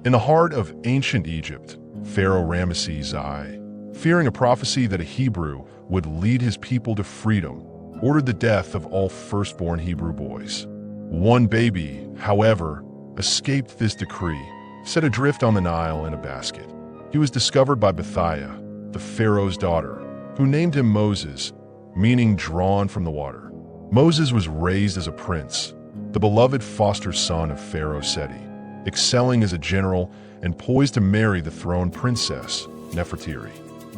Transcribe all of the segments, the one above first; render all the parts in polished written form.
In the heart of ancient Egypt, Pharaoh Rameses II, fearing a prophecy that a Hebrew would lead his people to freedom, ordered the death of all firstborn Hebrew boys. One baby, however, escaped this decree, set adrift on the Nile in a basket. He was discovered by Bithiah, the Pharaoh's daughter, who named him Moses, meaning drawn from the water. Moses was raised as a prince, the beloved foster son of Pharaoh Seti, excelling as a general and poised to marry the throne princess, Nefertiti.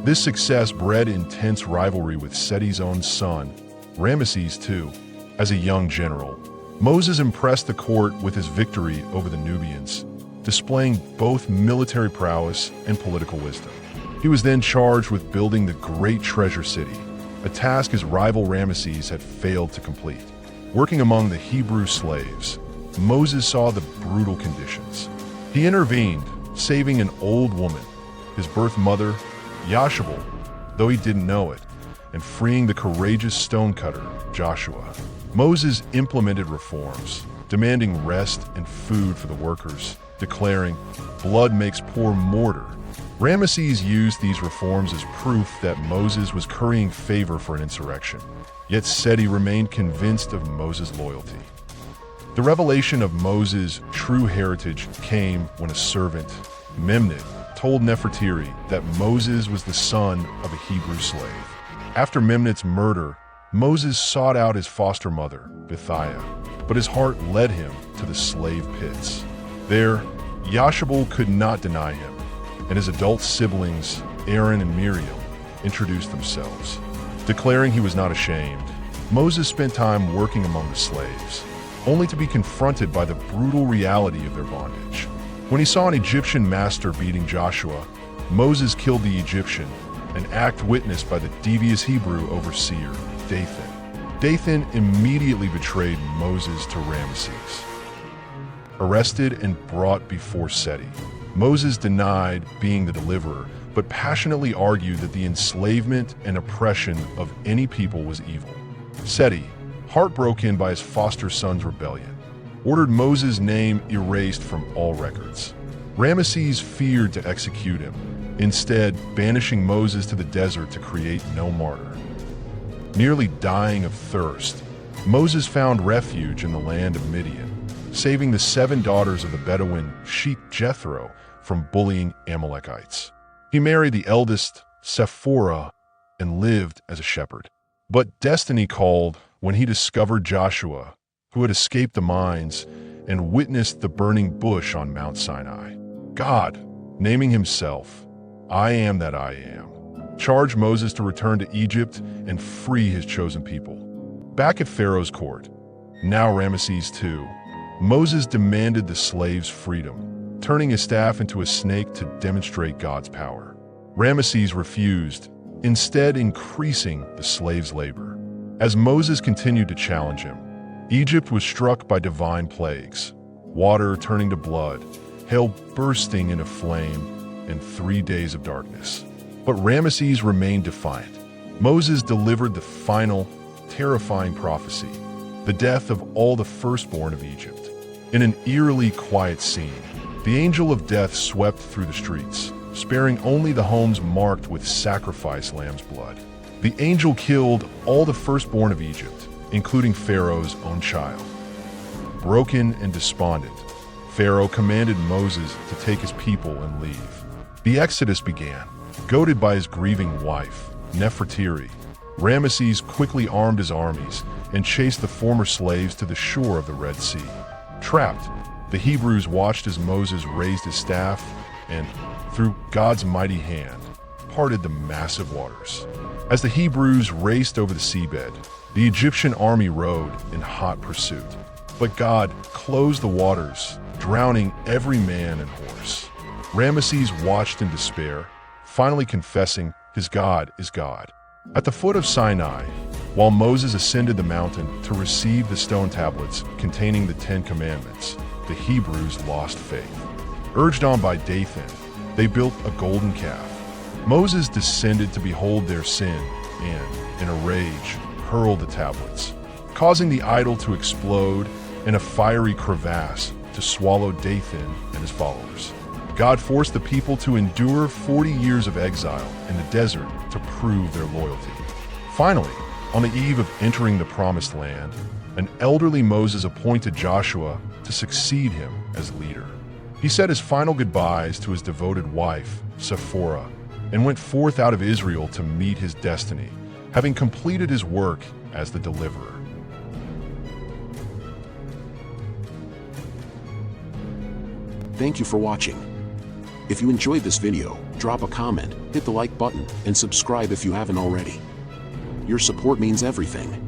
This success bred intense rivalry with Seti's own son, Rameses II. As a young general, Moses impressed the court with his victory over the Nubians, displaying both military prowess and political wisdom. He was then charged with building the Great Treasure City, a task his rival Rameses had failed to complete. Working among the Hebrew slaves, Moses saw the brutal conditions. He intervened, saving an old woman, his birth mother, Yashabal, though he didn't know it, and freeing the courageous stonecutter, Joshua. Moses implemented reforms, demanding rest and food for the workers, declaring, "Blood makes poor mortar." Rameses used these reforms as proof that Moses was currying favor for an insurrection, yet Seti remained convinced of Moses' loyalty. The revelation of Moses' true heritage came when a servant, Memnon, told Nefertiti that Moses was the son of a Hebrew slave. After Memnon's murder, Moses sought out his foster mother, Bithiah, but his heart led him to the slave pits. There, Yashabal could not deny him, and his adult siblings, Aaron and Miriam, introduced themselves. Declaring he was not ashamed, Moses spent time working among the slaves, only to be confronted by the brutal reality of their bondage. When he saw an Egyptian master beating Joshua, Moses killed the Egyptian, an act witnessed by the devious Hebrew overseer, Dathan. Dathan immediately betrayed Moses to Rameses. Arrested and brought before Seti, Moses denied being the deliverer, but passionately argued that the enslavement and oppression of any people was evil. Seti, heartbroken by his foster son's rebellion, ordered Moses' name erased from all records. Rameses feared to execute him, instead banishing Moses to the desert to create no martyr. Nearly dying of thirst, Moses found refuge in the land of Midian, saving the 7 daughters of the Bedouin sheik Jethro from bullying Amalekites. He married the eldest, Sephora, and lived as a shepherd. But destiny called when he discovered Joshua, who had escaped the mines and witnessed the burning bush on Mount Sinai. God, naming himself, "I am that I am," charged Moses to return to Egypt and free his chosen people. Back at Pharaoh's court, now Rameses II, Moses demanded the slaves' freedom, turning his staff into a snake to demonstrate God's power. Rameses refused, instead increasing the slaves' labor. As Moses continued to challenge him, Egypt was struck by divine plagues, water turning to blood, hail bursting into flame, and 3 days of darkness. But Rameses remained defiant. Moses delivered the final, terrifying prophecy, the death of all the firstborn of Egypt. In an eerily quiet scene, the angel of death swept through the streets, sparing only the homes marked with sacrifice lamb's blood. The angel killed all the firstborn of Egypt, including Pharaoh's own child. Broken and despondent, Pharaoh commanded Moses to take his people and leave. The exodus began. Goaded by his grieving wife, Nefertiti, Rameses quickly armed his armies and chased the former slaves to the shore of the Red Sea. Trapped, the Hebrews watched as Moses raised his staff and, through God's mighty hand, parted the massive waters. As the Hebrews raced over the seabed, the Egyptian army rode in hot pursuit. But God closed the waters, drowning every man and horse. Rameses watched in despair, finally confessing his God is God. At the foot of Sinai, while Moses ascended the mountain to receive the stone tablets containing the 10 Commandments, the Hebrews lost faith. Urged on by Dathan, they built a golden calf. Moses descended to behold their sin and, in a rage, hurled the tablets, causing the idol to explode and a fiery crevasse to swallow Dathan and his followers. God forced the people to endure 40 years of exile in the desert to prove their loyalty. Finally, on the eve of entering the Promised Land, an elderly Moses appointed Joshua to succeed him as leader. He said his final goodbyes to his devoted wife, Sephora, and went forth out of Israel to meet his destiny, having completed his work as the deliverer. Thank you for watching. If you enjoyed this video, drop a comment, hit the like button, and subscribe if you haven't already. Your support means everything.